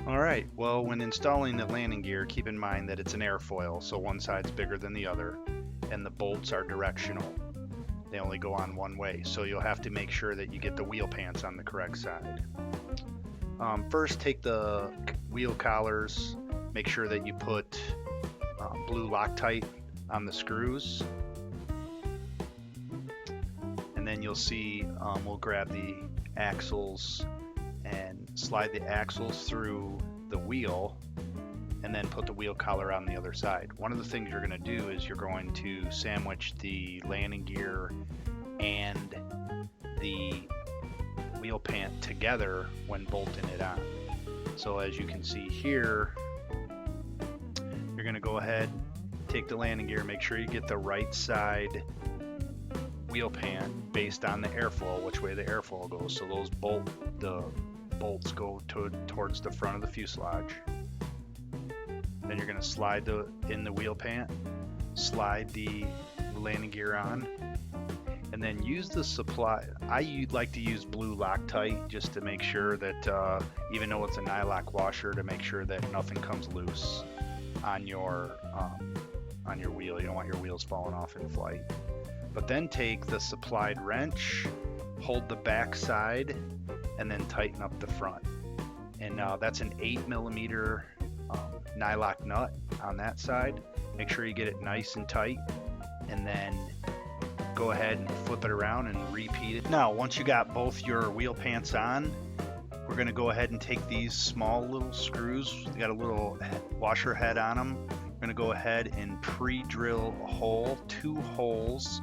All right, well, when installing the landing gear, keep in mind that it's an airfoil, so one side's bigger than the other, and the bolts are directional. They only go on one way, so you'll have to make sure that you get the wheel pants on the correct side. First, take the wheel collars, make sure that you put blue Loctite on the screws, and then you'll see we'll grab the axles and slide the axles through the wheel and then put the wheel collar on the other side. One of the things you're going to do is you're going to sandwich the landing gear and the wheel pant together when bolting it on. So as you can see here, you're going to go ahead, take the landing gear, make sure you get the right side wheel pant based on the airfoil, which way the airfoil goes. So those bolts go towards the front of the fuselage. Then you're going to slide in the wheel pant, slide the landing gear on, and then use the supply. I like to use blue Loctite just to make sure that even though it's a nylock washer, to make sure that nothing comes loose on your wheel. You don't want your wheels falling off in flight. But then take the supplied wrench, hold the back side, and then tighten up the front. And that's an 8mm nylock nut on that side. Make sure you get it nice and tight, and then go ahead and flip it around and repeat it. Now, once you got both your wheel pants on, we're going to go ahead and take these small little screws. They got a little washer head on them. We're going to go ahead and pre-drill a hole, 2 holes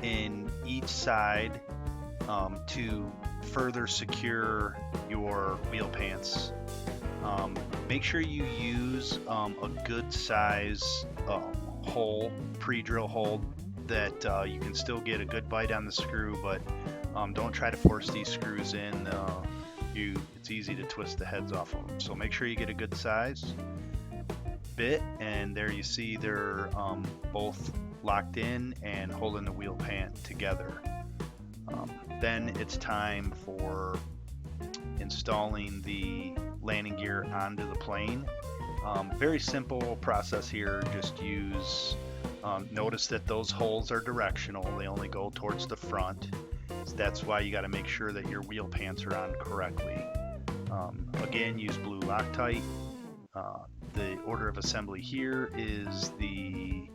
in each side to further secure your wheel pants. Make sure you use a good size hole, pre-drill hole, that you can still get a good bite on the screw, but don't try to force these screws in. It's easy to twist the heads off of them. So make sure you get a good size bit, and there you see they're both locked in and holding the wheel pant together. Then it's time for installing the landing gear onto the plane. Very simple process here. Just use, notice that those holes are directional. They only go towards the front. So that's why you got to make sure that your wheel pants are on correctly. Again, use blue Loctite. The order of assembly here is the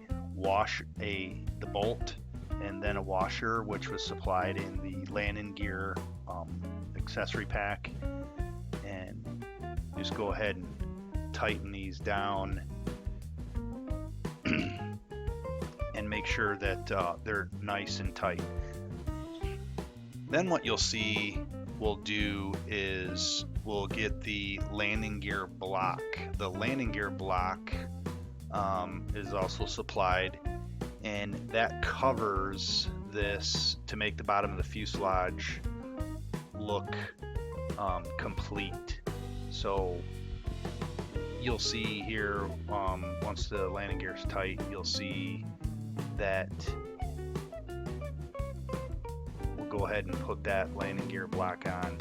bolt, and then a washer, which was supplied in the landing gear accessory pack. And just go ahead and tighten these down and make sure that they're nice and tight. Then what you'll see we'll do is we'll get the landing gear block. The landing gear block is also supplied, and that covers this to make the bottom of the fuselage look complete. So you'll see here, once the landing gear is tight, you'll see that we'll go ahead and put that landing gear block on.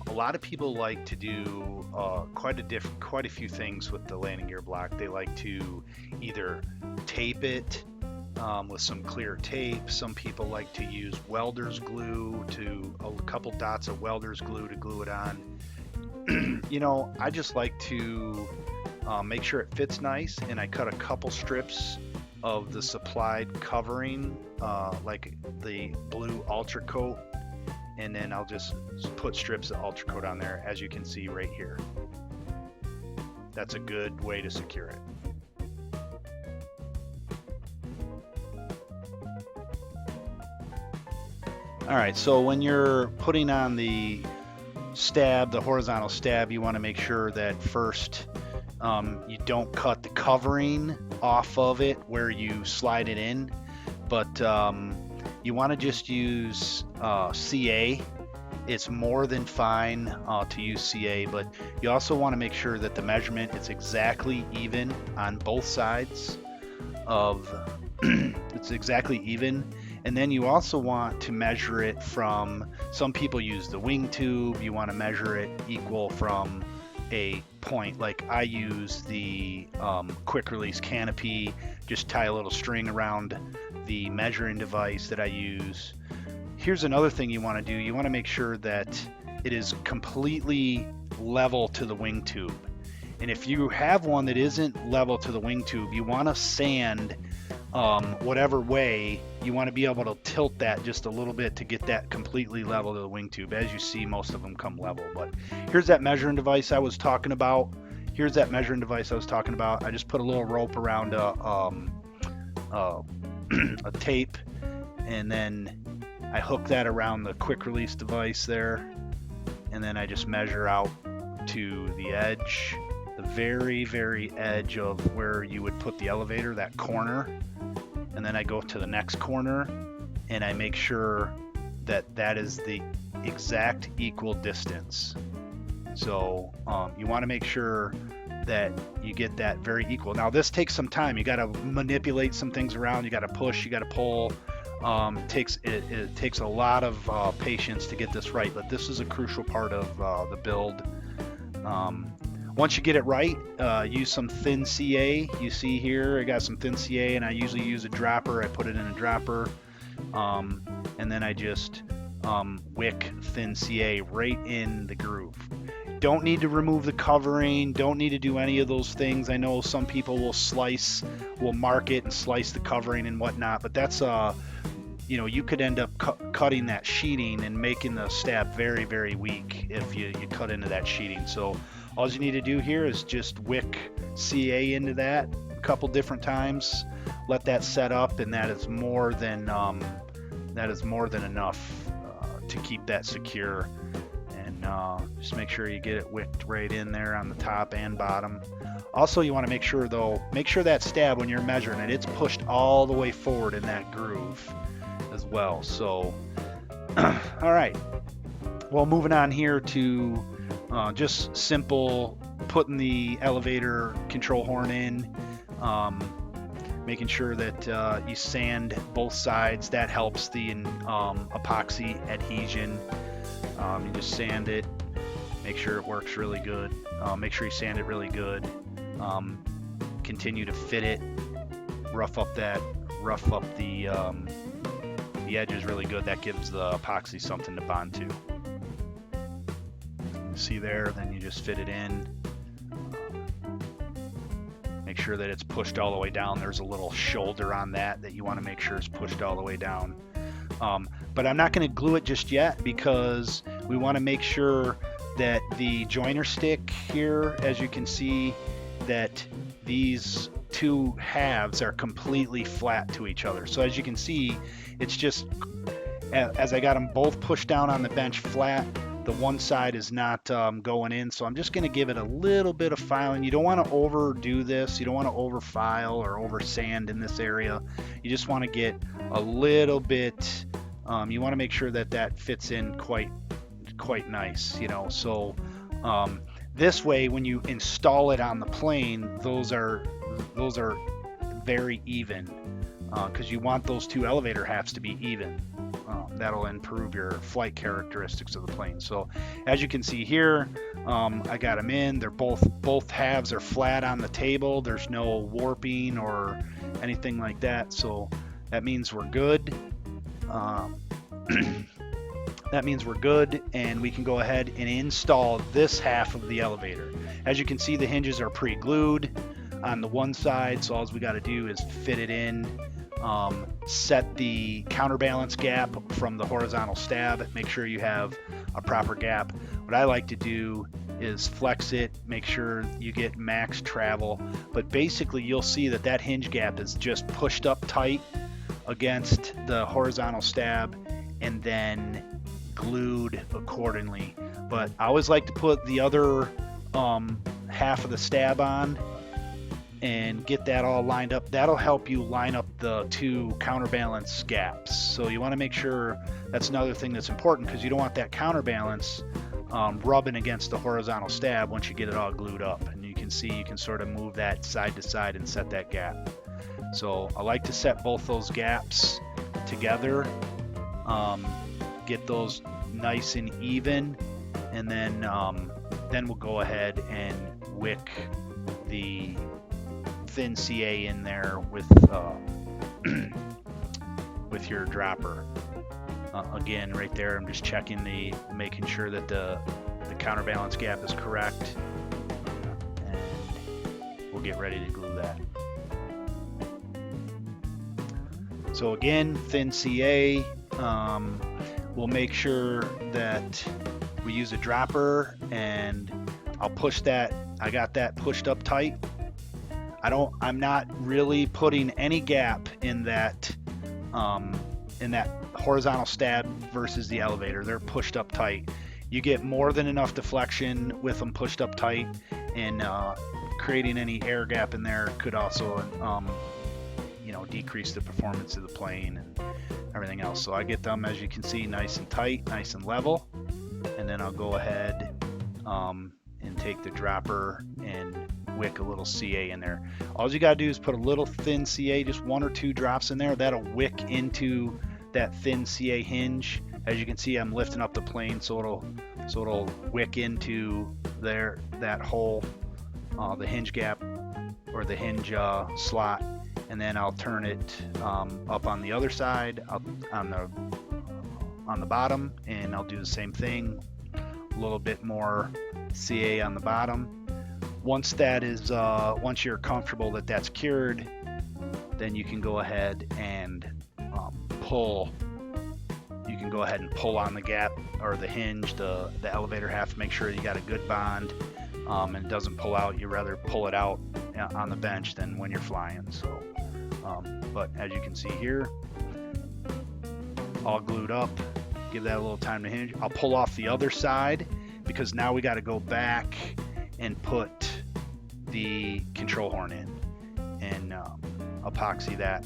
A lot of people like to do quite a few things with the landing gear block. They like to either tape it with some clear tape. Some people like to use welder's glue, a couple dots of welder's glue to glue it on. You know, I just like to make sure it fits nice, and I cut a couple strips of the supplied covering, like the blue Ultra Coat, and then I'll just put strips of Ultra Coat on there, as you can see right here. That's a good way to secure it. All right, so when you're putting on the stab, the horizontal stab, you want to make sure that first you don't cut the covering off of it where you slide it in, but you want to just use CA. It's more than fine to use CA, but you also want to make sure that the measurement is exactly even on both sides of it's exactly even. And then you also want to measure it from, some people use the wing tube, you want to measure it equal from a point. Like I use the quick release canopy, just tie a little string around the measuring device that I use. Here's another thing you want to do. You want to make sure that it is completely level to the wing tube. And if you have one that isn't level to the wing tube, you want to sand whatever way. You want to be able to tilt that just a little bit to get that completely level to the wing tube. As you see, most of them come level. But here's that measuring device I was talking about. I just put a little rope around a tape, and then I hook that around the quick release device there, and then I just measure out to the edge, the very edge of where you would put the elevator, that corner, and then I go to the next corner and I make sure that that is the exact equal distance. So you want to make sure that you get that very equal. Now this takes some time. You got to manipulate some things around. You got to push, you got to pull. It takes a lot of patience to get this right, but this is a crucial part of the build. Once you get it right, use some thin CA. You see here I got some thin CA, and I usually use a dropper. I put it in a dropper, and then I just wick thin CA right in the groove. Don't need to remove the covering, don't need to do any of those things. I know some people will mark it and slice the covering and whatnot, but that's you could end up cutting that sheeting and making the stab very weak if you cut into that sheeting. So all you need to do here is just wick CA into that a couple different times, let that set up, and that is more than enough to keep that secure. And just make sure you get it wicked right in there on the top and bottom. Also, you want to make sure that stab, when you're measuring it, it's pushed all the way forward in that groove as well. So all right, well, moving on here to just simple putting the elevator control horn in, making sure that you sand both sides. That helps the epoxy adhesion. You just sand it, make sure it works really good. Make sure you sand it really good. Continue to fit it, rough up the edges really good. That gives the epoxy something to bond to. See there, then you just fit it in. Make sure that it's pushed all the way down. There's a little shoulder on that you want to make sure is pushed all the way down. But I'm not going to glue it just yet, because we want to make sure that the joiner stick here, as you can see, that these two halves are completely flat to each other. So as you can see, it's just, as I got them both pushed down on the bench flat, the one side is not going in. So I'm just going to give it a little bit of filing. You don't want to overdo this. You don't want to over file or over sand in this area. You just want to get a little bit, you want to make sure that fits in quite nice, so this way when you install it on the plane, those are very even, because you want those two elevator halves to be even. That'll improve your flight characteristics of the plane. So as you can see here, I got them in. They're both halves are flat on the table. There's no warping or anything like that, so that means we're good. That means we're good, and we can go ahead and install this half of the elevator. As you can see, the hinges are pre-glued on the one side, so all we got to do is fit it in, set the counterbalance gap from the horizontal stab, make sure you have a proper gap. What I like to do is flex it, make sure you get max travel, but basically you'll see that hinge gap is just pushed up tight against the horizontal stab and then glued accordingly. But I always like to put the other half of the stab on and get that all lined up. That'll help you line up the two counterbalance gaps. So you want to make sure, that's another thing that's important, because you don't want that counterbalance rubbing against the horizontal stab once you get it all glued up. And you can see, you can sort of move that side to side and set that gap. So I like to set both those gaps together, get those nice and even, and then Then we'll go ahead and wick the thin CA in there with with your dropper. Again, right there, I'm just checking making sure that the counterbalance gap is correct, and we'll get ready to glue that. So again, thin CA. We'll make sure that we use a dropper, and I'll push that. I got that pushed up tight. I'm not really putting any gap in that horizontal stab versus the elevator. They're pushed up tight. You get more than enough deflection with them pushed up tight, and creating any air gap in there could also decrease the performance of the plane and everything else. So I get them, as you can see, nice and tight, nice and level, and then I'll go ahead and take the dropper and wick a little CA in there. All you gotta do is put a little thin CA, just 1 or 2 drops in there. That'll wick into that thin CA hinge. As you can see, I'm lifting up the plane, so it'll wick into that hole, the hinge gap or the hinge slot, and then I'll turn it up on the other side, on the bottom, and I'll do the same thing, a little bit more CA on the bottom. Once you're comfortable that that's cured, then you can go ahead and pull. You can go ahead and pull on the gap or the hinge, the elevator half. Make sure you got a good bond, and it doesn't pull out. You rather pull it out on the bench than when you're flying. So, but as you can see here, all glued up. Give that a little time to hinge. I'll pull off the other side because now we got to go back and put the control horn in and epoxy that.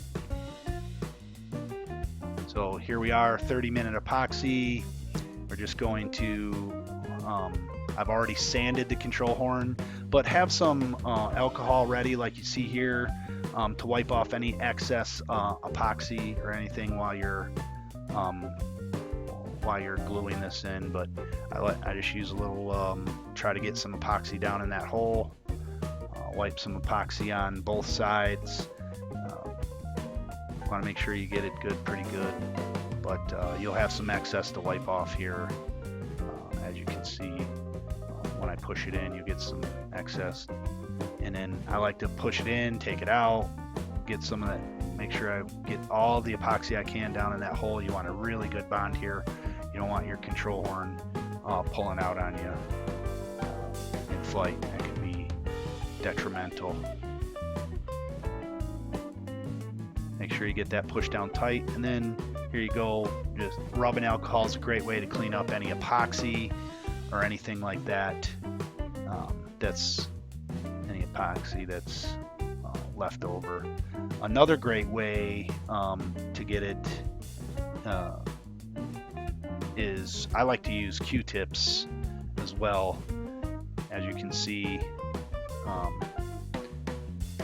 So here we are, 30-minute epoxy. We're just going to, I've already sanded the control horn, but have some alcohol ready like you see here, to wipe off any excess epoxy or anything while you're gluing this in. But I just use a little, try to get some epoxy down in that hole, wipe some epoxy on both sides. Want to make sure you get it pretty good, but you'll have some excess to wipe off here. As you can see, when I push it in, you get some excess, and then I like to push it in, take it out, get some of that, make sure I get all the epoxy I can down in that hole. You want a really good bond here. You don't want your control horn pulling out on you in flight. That can be detrimental. Make sure you get that pushed down tight, and then here you go. Just rubbing alcohol is a great way to clean up any epoxy or anything like that. That's any epoxy that's left over. Another great way to get it is I like to use Q-tips as well. As you can see,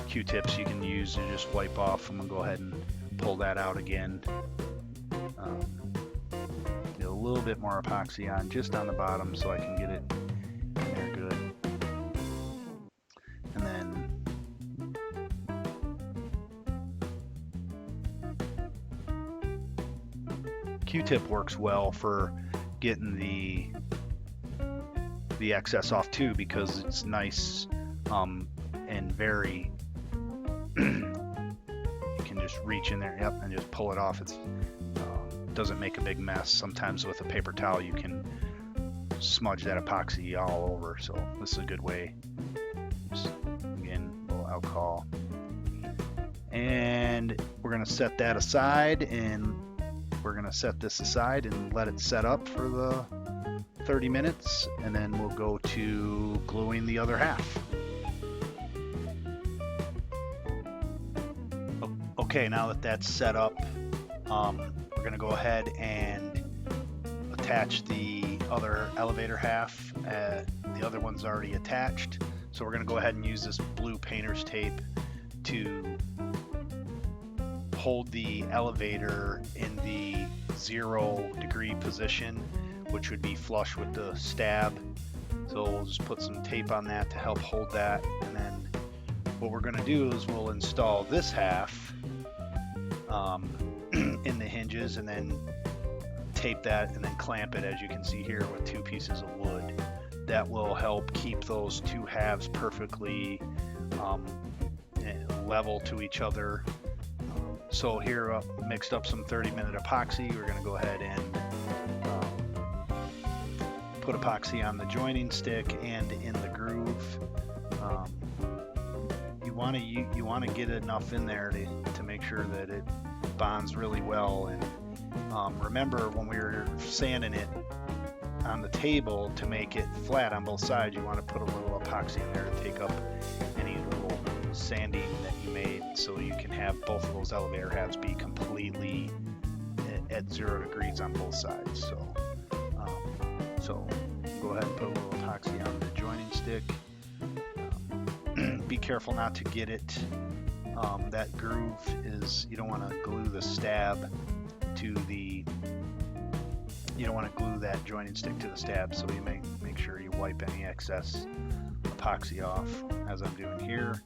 Q-tips you can use to just wipe off. I'm gonna go ahead and pull that out again. Get a little bit more epoxy on just on the bottom so I can get it in there good. And then Q-tip works well for getting the excess off too, because it's nice and very you can just reach in there, and just pull it off. It's doesn't make a big mess. Sometimes with a paper towel you can smudge that epoxy all over, so this is a good way. Just, again, a little alcohol, and we're going to set that aside, and we're going to set this aside and let it set up for the 30 minutes, and then we'll go to gluing the other half. Okay, now that that's set up, we're going to go ahead and attach the other elevator half. The other one's already attached, so we're going to go ahead and use this blue painter's tape to hold the elevator in the 0 degree position, which would be flush with the stab. So we'll just put some tape on that to help hold that, and then what we're going to do is we'll install this half in the hinges, and then tape that and then clamp it, as you can see here, with 2 pieces of wood. That will help keep those 2 halves perfectly level to each other. So here, mixed up some 30-minute epoxy. We're going to go ahead and put epoxy on the joining stick and in the groove. You want to get enough in there to make sure that it bonds really well. And remember, when we were sanding it on the table to make it flat on both sides, you want to put a little epoxy in there to take up any little sanding that you made, so you can have both of those elevator halves be completely at 0 degrees on both sides. So go ahead and put a little epoxy on the joining stick. Be careful not to get it. That groove is, you don't want to glue the stab to the, you don't want to glue that joining stick to the stab, so you make sure you wipe any excess epoxy off, as I'm doing here.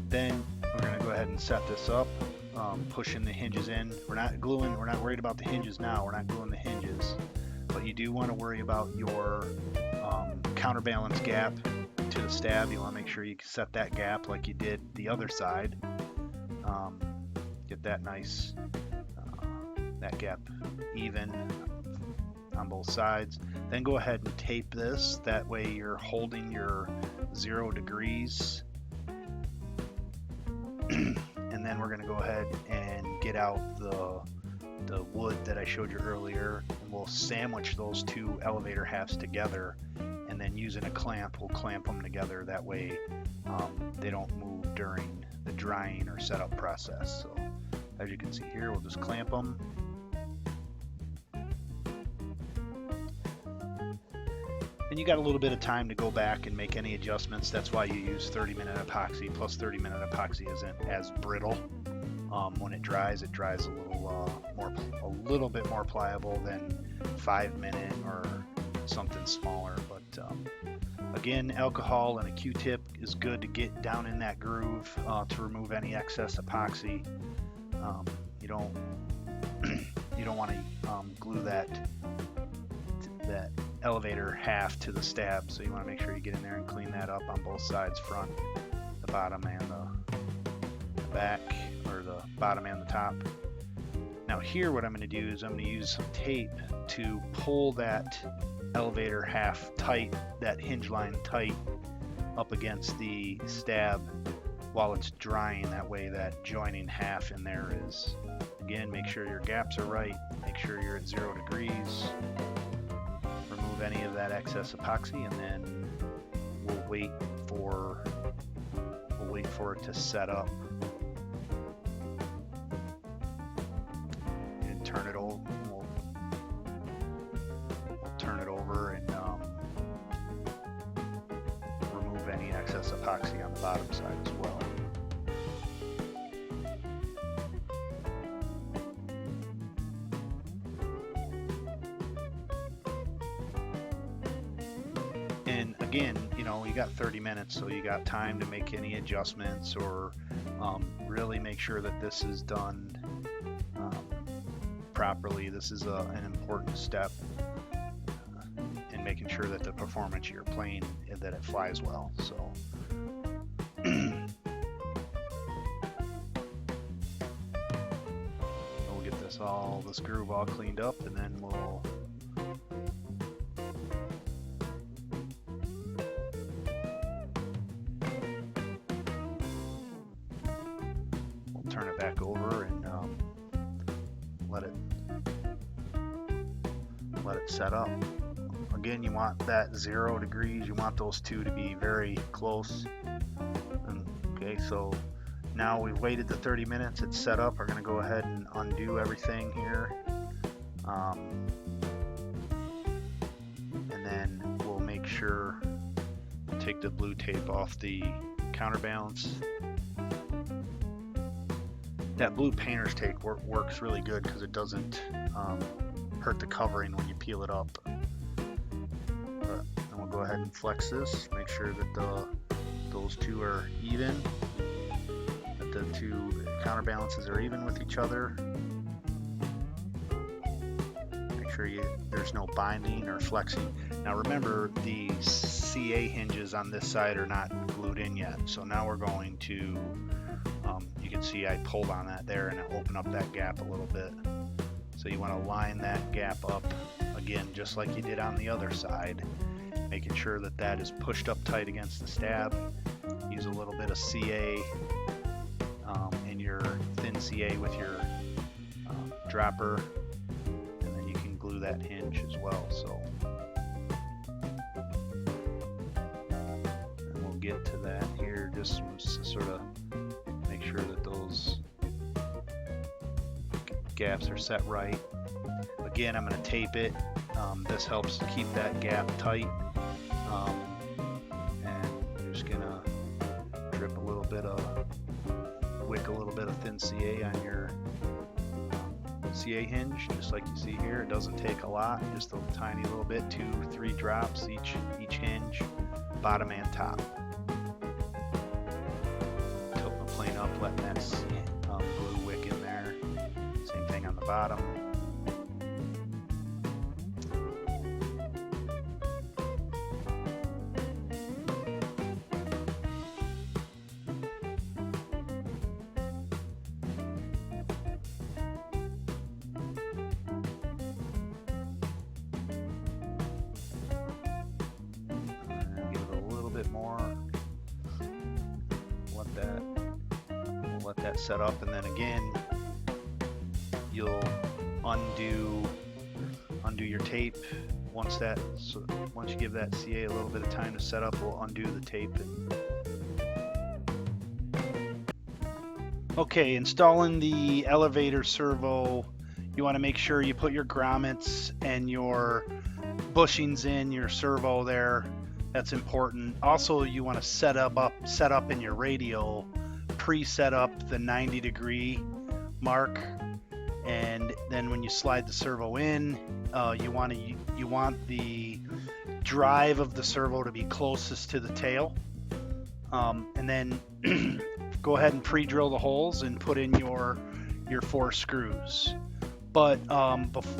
Then we're going to go ahead and set this up, pushing the hinges in. We're not worried about the hinges now. We're not gluing the hinges, but you do want to worry about your counterbalance gap to the stab. You want to make sure you set that gap like you did the other side. Get that nice, that gap even on both sides. Then go ahead and tape this. That way you're holding your 0 degrees. And then we're going to go ahead and get out the wood that I showed you earlier, and we'll sandwich those 2 elevator halves together, and then using a clamp, we'll clamp them together. That way they don't move during the drying or setup process. So as you can see here, we'll just clamp them. And you got a little bit of time to go back and make any adjustments. That's why you use 30-minute epoxy. Plus 30-minute epoxy isn't as brittle. When it dries a little bit more pliable than 5-minute or something smaller. But again, alcohol and a Q-tip is good to get down in that groove to remove any excess epoxy. You don't want to glue that elevator half to the stab, so you want to make sure you get in there and clean that up on both sides, front, the bottom, and the back, or the bottom and the top. Now here, what I'm going to do is I'm going to use some tape to pull that elevator half tight, that hinge line tight, up against the stab while it's drying. That way that joining half in there is, again, make sure your gaps are right, make sure you're at 0 degrees. Remove any of that excess epoxy, and then we'll wait for it to set up. And turn it over. We'll turn it over and remove any excess epoxy on the bottom side as well. And again, you got 30 minutes, so you got time to make any adjustments, or really make sure that this is done properly. This is an important step in making sure that the performance of your plane, that it flies well. So we'll get this groove all cleaned up, and then we'll turn it back over and let it set up. Again, you want that 0 degrees. You want those 2 to be very close. Okay, so now we've waited the 30 minutes. It's set up. We're going to go ahead and undo everything here, and then we'll make sure, take the blue tape off the counterbalance. That blue painter's tape works really good because it doesn't hurt the covering when you peel it up. go ahead and flex this, make sure that those two are even, that the two counterbalances are even with each other. Make sure there's no binding or flexing. Now remember, the CA hinges on this side are not glued in yet, so now we're going to, you can see I pulled on that there and it opened up that gap a little bit. So you want to line that gap up again, just like you did on the other side, making sure that that is pushed up tight against the stab. Use a little bit of CA in your thin CA with your dropper, and then you can glue that hinge as well. So and we'll get to that here, just to sort of make sure that those gaps are set right. Again, I'm going to tape it. This helps to keep that gap tight. And you're just going to drip a little bit of, wick a little bit of thin CA on your CA hinge, just like you see here. It doesn't take a lot, just a tiny little bit, 2-3 drops each hinge, bottom and top. Tilt the plane up, letting that glue wick in there. Same thing on the bottom. More, let that set up, and then again you'll undo your tape. Once you give that CA a little bit of time to set up, we'll undo the tape. Okay, installing the elevator servo, you want to make sure you put your grommets and your bushings in your servo there. That's important. Also, you want to set up in your radio, pre-set up the 90-degree mark, and then when you slide the servo in, you want the drive of the servo to be closest to the tail, and then go ahead and pre-drill the holes and put in your 4 screws. But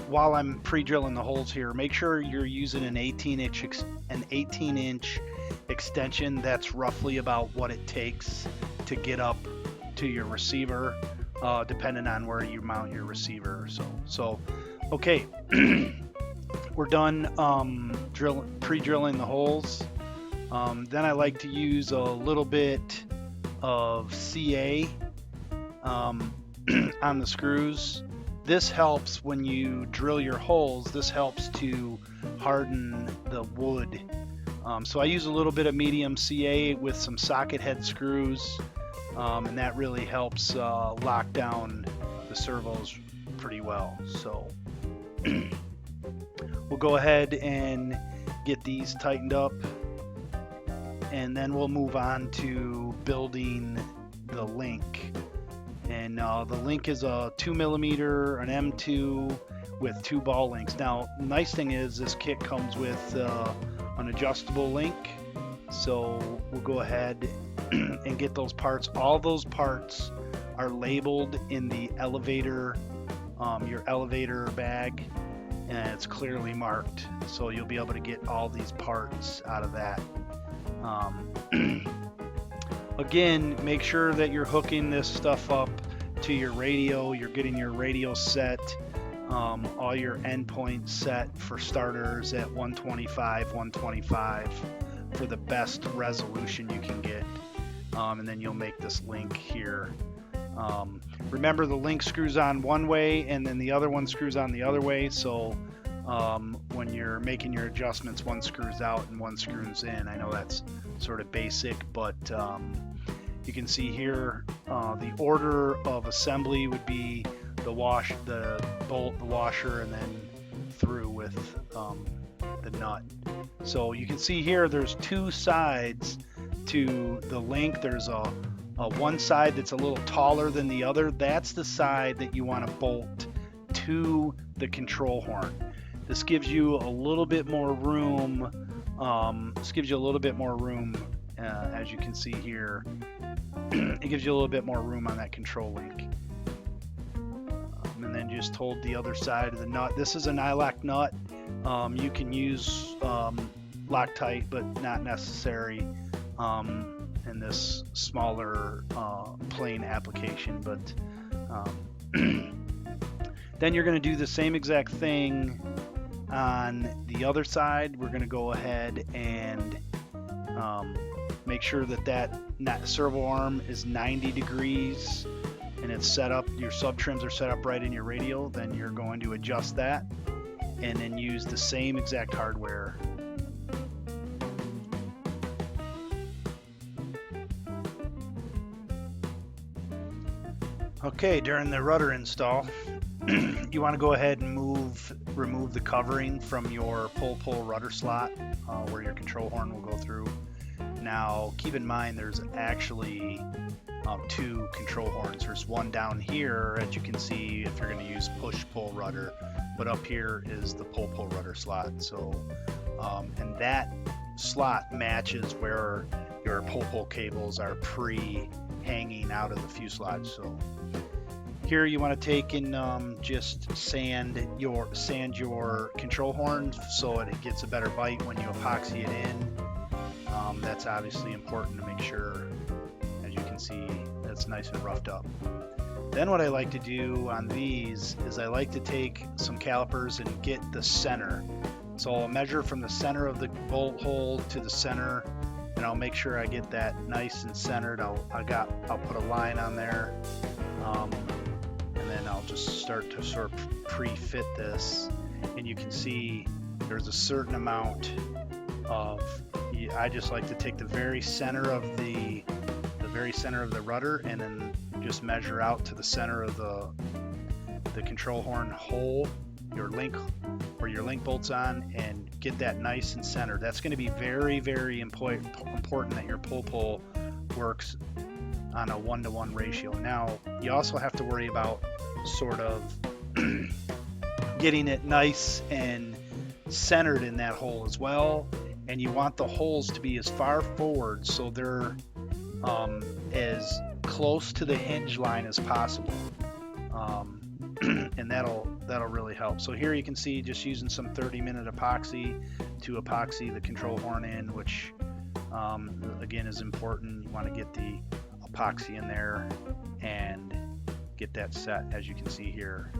while I'm pre-drilling the holes here, make sure you're using an 18-inch extension. That's roughly about what it takes to get up to your receiver, depending on where you mount your receiver. So okay, we're done pre-drilling the holes. Then I like to use a little bit of CA on the screws. This helps when you drill your holes. This helps to harden the wood. So I use a little bit of medium CA with some socket head screws, and that really helps lock down the servos pretty well. So we'll go ahead and get these tightened up, and then we'll move on to building the link. And the link is a 2mm, an M2 with 2 ball links. Now, the nice thing is this kit comes with an adjustable link. So we'll go ahead and get those parts. All those parts are labeled in the elevator, your elevator bag, and it's clearly marked. So you'll be able to get all these parts out of that. Again, make sure that you're hooking this stuff up to your radio. You're getting your radio set, all your endpoints set for starters at 125 for the best resolution you can get. And then you'll make this link here. Remember, the link screws on one way and then the other one screws on the other way. So when you're making your adjustments, one screws out and one screws in. I know that's sort of basic, but you can see here the order of assembly would be the bolt, the washer, and then through with the nut. So you can see here there's 2 sides to the link. There's a one side that's a little taller than the other. That's the side that you want to bolt to the control horn. This gives you a little bit more room This gives you a little bit more room, as you can see here. It gives you a little bit more room on that control link. And then just hold the other side of the nut. This is a nylock nut. You can use Loctite, but not necessary in this smaller plain application. But then you're going to do the same exact thing on the other side. We're going to go ahead and make sure that that servo arm is 90 degrees and it's set up, your sub trims are set up right in your radial. Then you're going to adjust that and then use the same exact hardware. Okay, during the rudder install, you want to go ahead and remove the covering from your pull rudder slot where your control horn will go through. Now keep in mind there's actually two control horns. There's one down here, as you can see, if you're going to use push-pull rudder, but up here is the pull rudder slot. So and that slot matches where your pull cables are hanging out of the fuselage. So here you want to take and just sand your control horn so it gets a better bite when you epoxy it in. That's obviously important to make sure, as you can see, that's nice and roughed up. Then what I like to do on these is I like to take some calipers and get the center. So I'll measure from the center of the bolt hole to the center, and I'll make sure I get that nice and centered. I'll put a line on there, and then I'll just start to sort of pre-fit this. And you can see there's a certain amount of, I just like to take the very center of the rudder and then just measure out to the center of the control horn hole, your link where your link bolts on, and get that nice and centered. That's going to be very, very important that your pull works on a 1-to-1 ratio. Now you also have to worry about sort of getting it nice and centered in that hole as well, and you want the holes to be as far forward so they're as close to the hinge line as possible, and that'll really help. So here you can see just using some 30-minute epoxy to epoxy the control horn in, which again is important. You want to get the epoxy in there and get that set, as you can see here.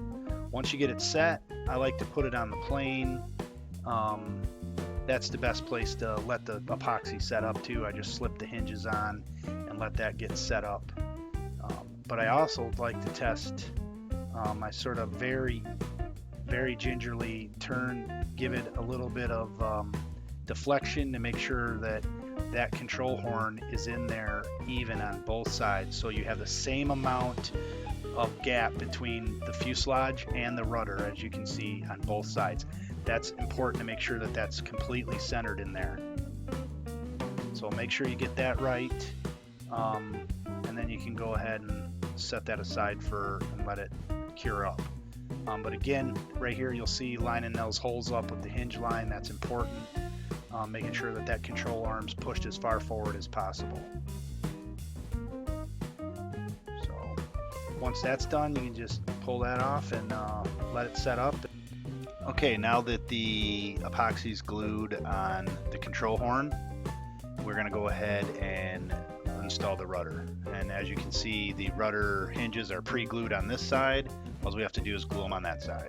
Once you get it set, I like to put it on the plane. That's the best place to let the epoxy set up to. I just slip the hinges on and let that get set up. But I also like to test, I sort of very gingerly give it a little bit of deflection to make sure that control horn is in there even on both sides, so you have the same amount of gap between the fuselage and the rudder, as you can see on both sides. That's important to make sure that that's completely centered in there. So make sure you get that right, and then you can go ahead and set that aside and let it cure up. But again, right here you'll see lining those holes up with the hinge line. That's important, making sure that control arm's pushed as far forward as possible. So once that's done, you can just pull that off and let it set up. Okay, now that the epoxy's glued on the control horn, we're going to go ahead and install the rudder. And as you can see, the rudder hinges are pre-glued on this side. All we have to do is glue them on that side.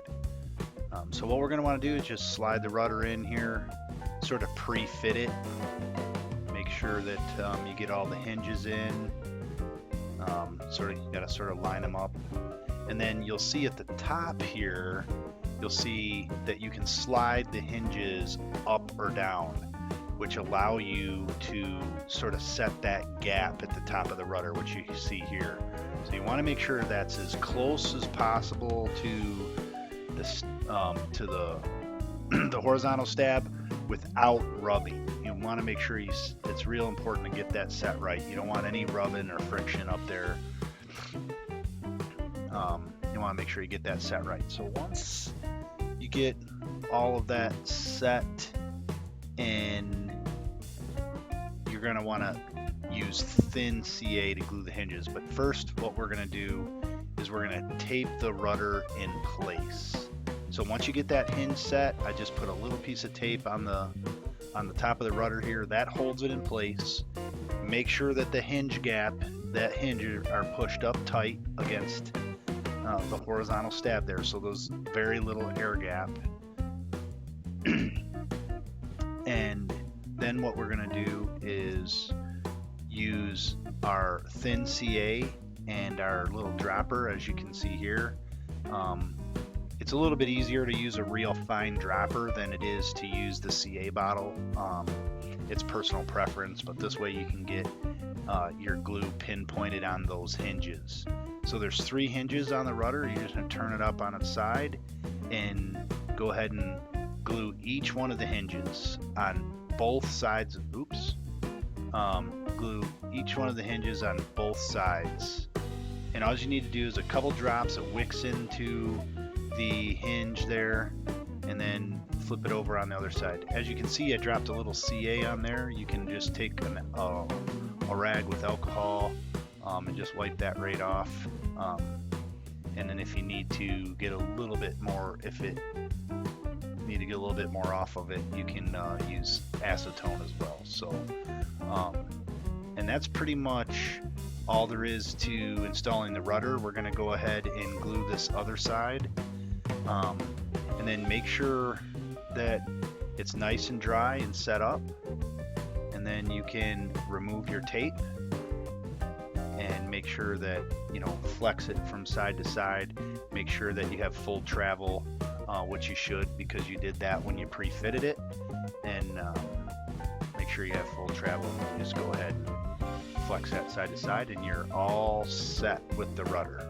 So what we're going to want to do is just slide the rudder in here, sort of pre-fit it. Make sure that you get all the hinges in. You got to sort of line them up. And then you'll see at the top here, you'll see that you can slide the hinges up or down, which allow you to sort of set that gap at the top of the rudder, which you see here. So you want to make sure that's as close as possible to this, to the horizontal stab without rubbing. You want to make sure it's real important to get that set right. You don't want any rubbing or friction up there. You want to make sure you get that set right. So once you get all of that set and you're going to want to use thin CA to glue the hinges. But first, what we're going to do is we're going to tape the rudder in place. So once you get that hinge set, I just put a little piece of tape on the top of the rudder here. That holds it in place. Make sure that the hinge gap, that hinge are pushed up tight against the horizontal stab there, so there's very little air gap. And then what we're going to do is use our thin CA and our little dropper, as you can see here. It's a little bit easier to use a real fine dropper than it is to use the CA bottle. It's personal preference, but this way you can get your glue pinpointed on those hinges. So there's 3 hinges on the rudder. You're just going to turn it up on its side and go ahead and glue each one of the hinges on both sides. Glue each one of the hinges on both sides. And all you need to do is a couple drops of Wicks into the hinge there, and then flip it over on the other side. As you can see, I dropped a little CA on there. You can just take a rag with alcohol and just wipe that right off. And then if you need to get a little bit more, off of it, you can use acetone as well. So, and that's pretty much all there is to installing the rudder. We're going to go ahead and glue this other side, and then make sure that it's nice and dry and set up, and then you can remove your tape and make sure that flex it from side to side. Make sure that you have full travel, which you should, because you did that when you pre-fitted it, and make sure you have full travel. And just go ahead and flex that side to side, and you're all set with the rudder.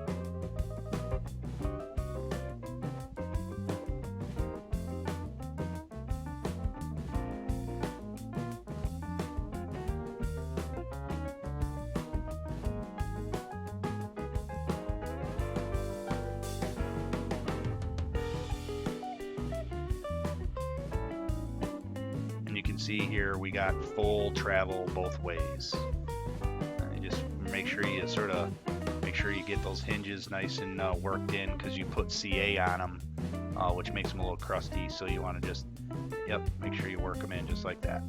You can see here we got full travel both ways. You just make sure you get those hinges nice and worked in, because you put CA on them, which makes them a little crusty. So you want to just make sure you work them in just like that.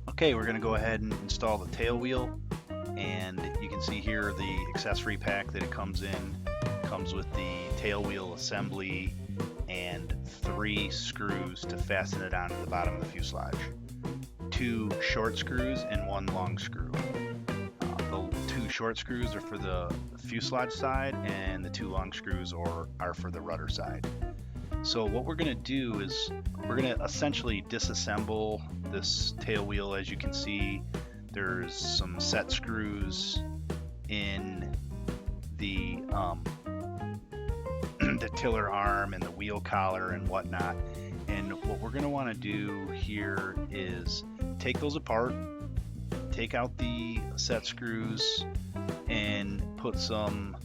Okay, we're going to go ahead and install the tail wheel, and you can see here the accessory pack that it comes in. Comes with the tail wheel assembly and 3 screws to fasten it onto the bottom of the fuselage. 2 short screws and 1 long screw. The 2 short screws are for the fuselage side, and the 2 long screws are for the rudder side. So what we're going to do is we're going to essentially disassemble this tail wheel. As you can see, there's some set screws in the tiller arm and the wheel collar and whatnot. And what we're going to want to do here is take those apart, take out the set screws, and put some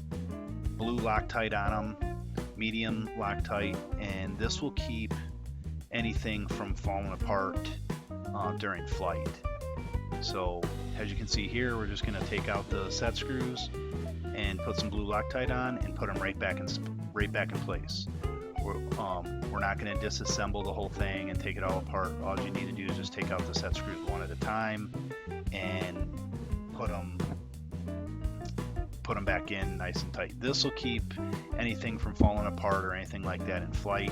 blue Loctite on them, medium Loctite, and this will keep anything from falling apart during flight. So as you can see here, we're just going to take out the set screws and put some blue Loctite on and put them right back in place. We're not going to disassemble the whole thing and take it all apart. All you need to do is just take out the set screws one at a time and put them back in nice and tight. This will keep anything from falling apart or anything like that in flight,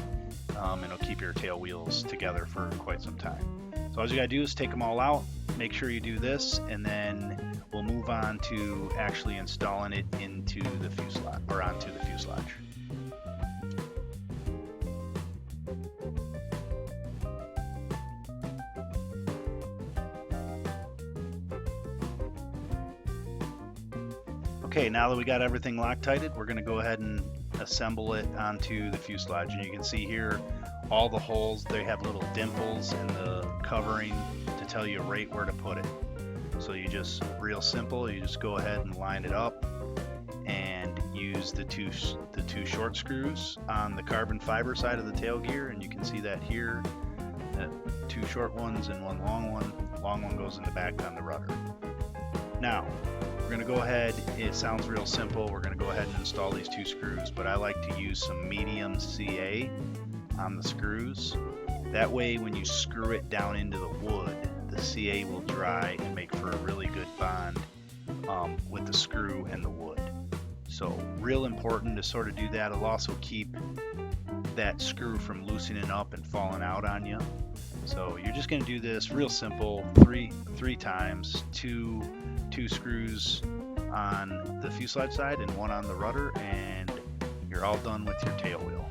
and it'll keep your tail wheels together for quite some time. So all you gotta do is take them all out, make sure you do this, and then we'll move on to actually installing it into the fuselage, or onto the fuselage. Okay, now that we got everything Loctited, we're going to go ahead and assemble it onto the fuselage. And you can see here all the holes, they have little dimples in the covering to tell you right where to put it. So you just, real simple, you just go ahead and line it up and use use the two short screws on the carbon fiber side of the tail gear, and you can see that here, two short ones and one long one. Long one goes in the back on the rudder. Now we're going to go ahead, it sounds real simple, we're going to go ahead and install these two screws, but I like to use some medium CA on the screws. That way when you screw it down into the wood, the CA will dry and make for a really good bond with the screw and the wood. So real important to sort of do that. It'll also keep that screw from loosening up and falling out on you. So you're just going to do this real simple, three times, two screws on the fuselage side and one on the rudder, and you're all done with your tail wheel.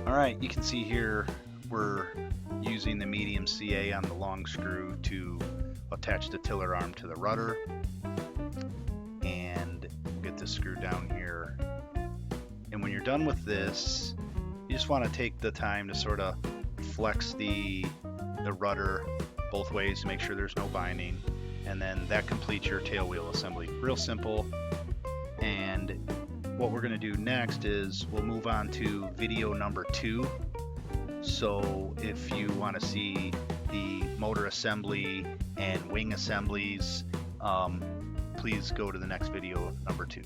Alright, you can see here we're using the medium CA on the long screw to attach the tiller arm to the rudder, and get this screw down here. And when you're done with this, you just want to take the time to sort of flex the rudder both ways to make sure there's no binding, and then that completes your tail wheel assembly. Real simple. And what we're going to do next is we'll move on to video number 2. So if you want to see the motor assembly and wing assemblies, please go to the next video, number 2.